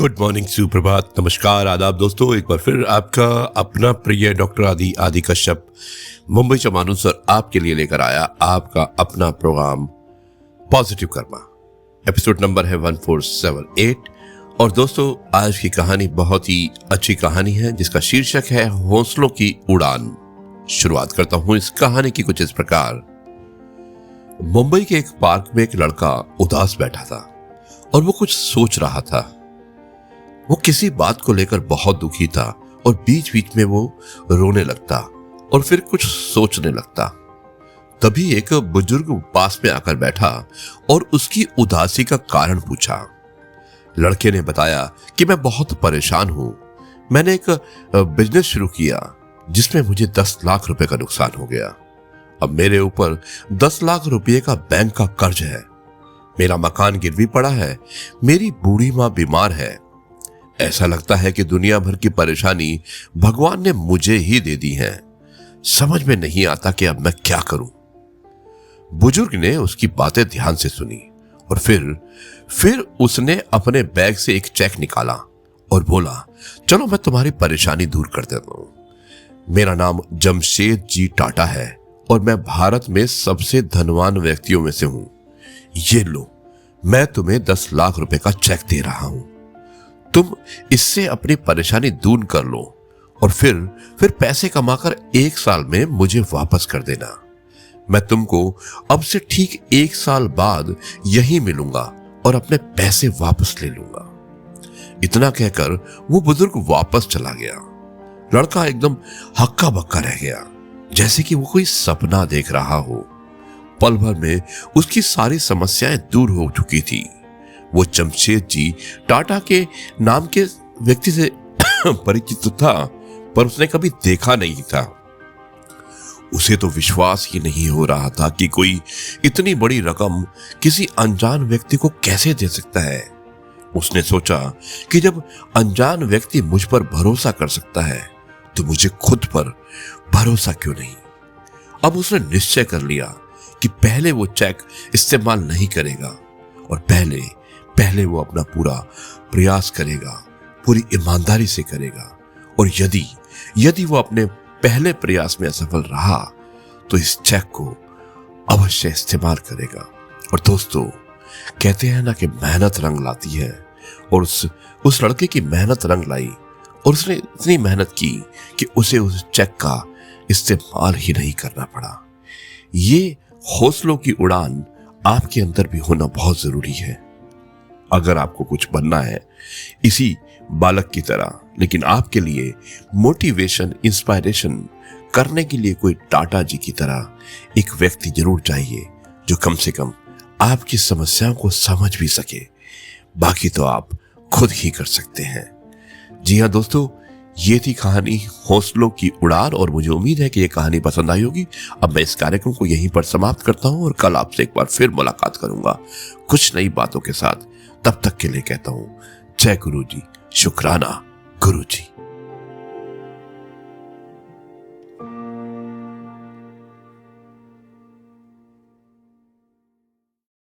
Good morning, सुप्रभात, नमस्कार, आदाब दोस्तों। एक बार फिर आपका अपना प्रिय डॉक्टर आदि कश्यप मुंबई से मानुस और आपके लिए लेकर आया आपका अपना program positive karma. Episode number है 1478। और दोस्तों, आज की कहानी बहुत ही अच्छी कहानी है जिसका शीर्षक है हौसलों की उड़ान। शुरुआत करता हूं इस कहानी की कुछ इस प्रकार। मुंबई के एक पार्क में एक लड़का उदास बैठा था और वो कुछ सोच रहा था। वो किसी बात को लेकर बहुत दुखी था और बीच बीच में वो रोने लगता और फिर कुछ सोचने लगता। तभी एक बुजुर्ग पास में आकर बैठा और उसकी उदासी का कारण पूछा। लड़के ने बताया कि मैं बहुत परेशान हूं। मैंने एक बिजनेस शुरू किया जिसमें मुझे 10 लाख रुपए का नुकसान हो गया। अब मेरे ऊपर 10 लाख रुपए का बैंक का कर्ज है। मेरा मकान गिरवी पड़ा है। मेरी बूढ़ी मां बीमार है। ऐसा लगता है कि दुनिया भर की परेशानी भगवान ने मुझे ही दे दी है। समझ में नहीं आता कि अब मैं क्या करूं। बुजुर्ग ने उसकी बातें ध्यान से सुनी और फिर उसने अपने बैग से एक चेक निकाला और बोला, चलो मैं तुम्हारी परेशानी दूर कर देता हूं। मेरा नाम जमशेद जी टाटा है और मैं भारत में सबसे धनवान व्यक्तियों में से हूं। ये लो, मैं तुम्हें 10 लाख रुपए का चेक दे रहा हूं। तुम इससे अपनी परेशानी दूर कर लो और फिर पैसे कमाकर 1 साल में मुझे वापस कर देना। मैं तुमको अब से ठीक 1 साल बाद यही मिलूंगा और अपने पैसे वापस ले लूंगा। इतना कहकर वो बुजुर्ग वापस चला गया। लड़का एकदम हक्का बक्का रह गया, जैसे कि वो कोई सपना देख रहा हो। पल भर में उसकी सारी समस्याएं दूर हो चुकी थी। वो जमशेद जी टाटा के नाम के व्यक्ति से परिचित था, पर उसने कभी देखा नहीं था। उसे तो विश्वास ही नहीं हो रहा था कि कोई इतनी बड़ी रकम किसी अनजान व्यक्ति को कैसे दे सकता है। उसने सोचा कि जब अनजान व्यक्ति मुझ पर भरोसा कर सकता है तो मुझे खुद पर भरोसा क्यों नहीं। अब उसने निश्चय कर लिया कि पहले वो चेक इस्तेमाल नहीं करेगा और पहले वो अपना पूरा प्रयास करेगा, पूरी ईमानदारी से करेगा। और यदि वो अपने पहले प्रयास में असफल रहा तो इस चेक को अवश्य इस्तेमाल करेगा। और दोस्तों, कहते हैं ना कि मेहनत रंग लाती है, और उस लड़के की मेहनत रंग लाई और उसने इतनी मेहनत की कि उसे उस चेक का इस्तेमाल ही नहीं करना पड़ा। ये हौसलों की उड़ान आपके अंदर भी होना बहुत जरूरी है। अगर आपको कुछ बनना है इसी बालक की तरह, लेकिन आपके लिए मोटिवेशन, इंस्पायरेशन करने के लिए कोई टाटा जी की तरह एक व्यक्ति जरूर चाहिए जो कम से कम आपकी समस्याओं को समझ भी सके। बाकी तो आप खुद ही कर सकते हैं। जी हाँ दोस्तों, ये थी कहानी हौसलों की उड़ान और मुझे उम्मीद है कि ये कहानी पसंद आई होगी। अब मैं इस कार्यक्रम को यहीं पर समाप्त करता हूं और कल आपसे एक बार फिर मुलाकात करूंगा कुछ नई बातों के साथ। तब तक के लिए कहता हूं, जय गुरु जी, शुक्राना गुरु जी।